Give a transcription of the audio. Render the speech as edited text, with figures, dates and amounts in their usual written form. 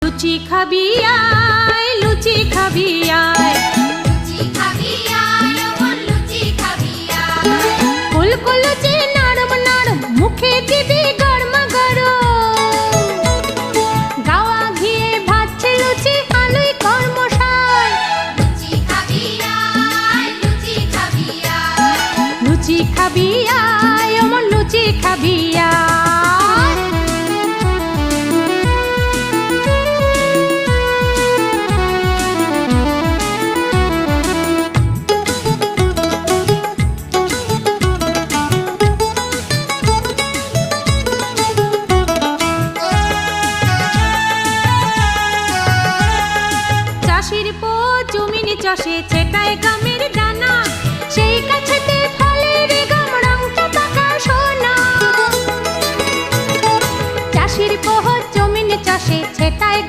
লুচি খাবি আয়, লুচি খাবি আয়, লুচি খাবি আয়, ওমন লুচি খাবি আয়। ফুলকো লুচি নরম নরম, মুখে দিবি গরম গরম। গাওয়া ঘিয়ে ভাজছে লুচি, আলুই কর্মশায়। লুচি খাবি আয়, লুচি খাবি আয়। লুচি খাবি আয়, ওমন লুচি খাবি আয়। চাষির পো জমিনে চাষে ছেটায় গামের দানা, সেই কাছেতে ফলের গাম রংটা পাকা সোনা। চাষির পো জমিনে চাষে ছেটায়